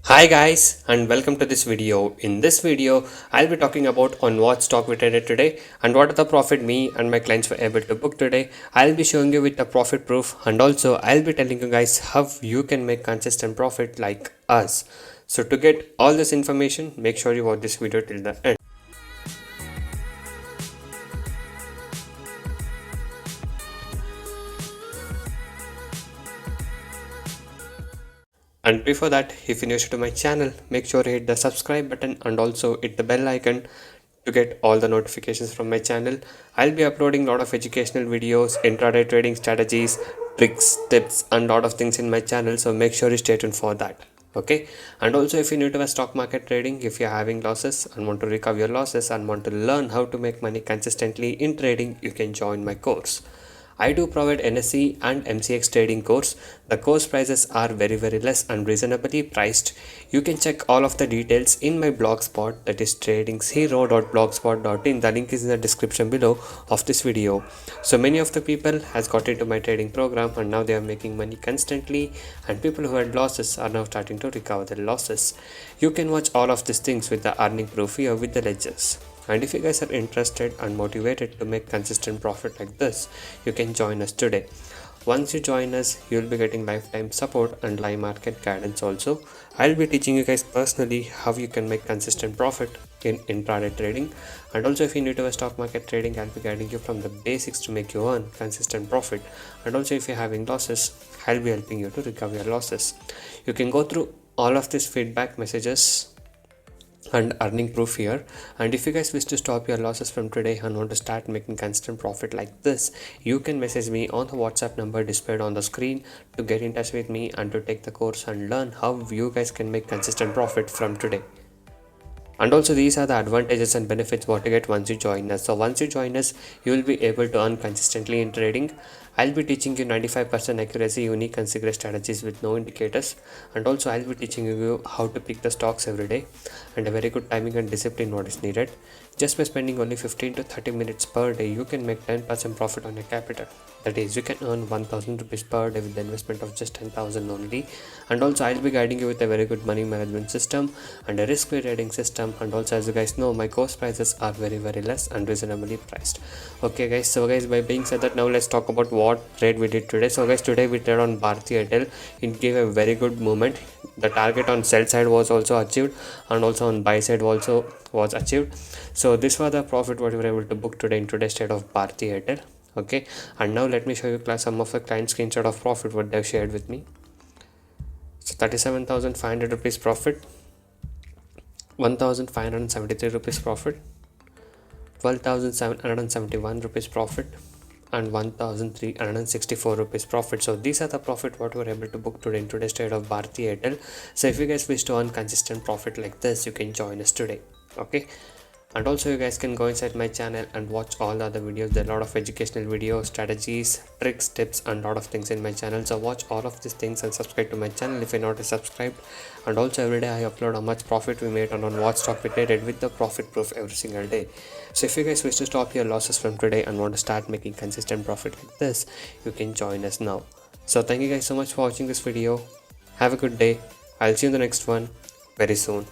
Hi guys and welcome to this video. In this video, I'll be talking about on what stock we traded today and what are the profit me and my clients were able to book today. I'll be showing you with the profit proof and also I'll be telling you guys how you can make consistent profit like us. So to get all this information, make sure you watch this video till the end. And before that, if you're new to my channel, make sure you hit the subscribe button and also hit the bell icon to get all the notifications from my channel. I'll be uploading a lot of educational videos, intraday trading strategies, tricks, tips and lot of things in my channel. So make sure you stay tuned for that. Okay. And also if you're new to the stock market trading, if you're having losses and want to recover your losses and want to learn how to make money consistently in trading, you can join my course. I do provide NSE and MCX trading course. The course prices are very less and reasonably priced. You can check all of the details in my blogspot, that is tradingzero.blogspot.in. The link is in the description below of this video. So many of the people has got into my trading program and now they are making money constantly, and people who had losses are now starting to recover their losses. You can watch all of these things with the earning proof here with the ledgers. And if you guys are interested and motivated to make consistent profit like this, you can join us today. Once you join us, you will be getting lifetime support and live market guidance also. I'll be teaching you guys personally how you can make consistent profit in intraday trading. And also if you're new to stock market trading, I'll be guiding you from the basics to make you earn consistent profit. And also if you're having losses, I'll be helping you to recover your losses. You can go through all of these feedback messages and earning proof here. And if you guys wish to stop your losses from today and want to start making constant profit like this, you can message me on the WhatsApp number displayed on the screen to get in touch with me and to take the course and learn how you guys can make consistent profit from today. And also these are the advantages and benefits what you get once you join us. So once you join us, you will be able to earn consistently in trading. I'll be teaching you 95% accuracy, unique and secret strategies with no indicators. And also I'll be teaching you how to pick the stocks every day and a very good timing and discipline what is needed. Just by spending only 15 to 30 minutes per day, you can make 10% profit on your capital. That is, you can earn 1000 rupees per day with the investment of just 10,000 only. And also I'll be guiding you with a very good money management system and a risk-free trading system. And also, as you guys know, my course prices are very less and reasonably priced. Okay guys, so guys, by being said that, now let's talk about what trade we did today. So guys, today we traded on Bharti Airtel. It gave a very good movement. The target on sell side was also achieved and also on buy side also was achieved. So this was the profit what we were able to book today in today's trade of Bharti Airtel. Okay, and now let me show you some of the client screenshot of profit what they've shared with me. So 37,500 rupees profit, 1,573 rupees profit, 12,771 rupees profit, and 1,364 rupees profit. So these are the profit what we were able to book today in today's trade of Bharti Airtel. So if you guys wish to earn consistent profit like this, you can join us today. Okay. And also you guys can go inside my channel and watch all the other videos. There are a lot of educational videos, strategies, tricks, tips and a lot of things in my channel. So watch all of these things and subscribe to my channel if you're not subscribed. And also every day I upload how much profit we made and on what stock we traded with the profit proof every single day. So if you guys wish to stop your losses from today and want to start making consistent profit like this, you can join us now. So thank you guys so much for watching this video. Have a good day. I'll see you in the next one very soon.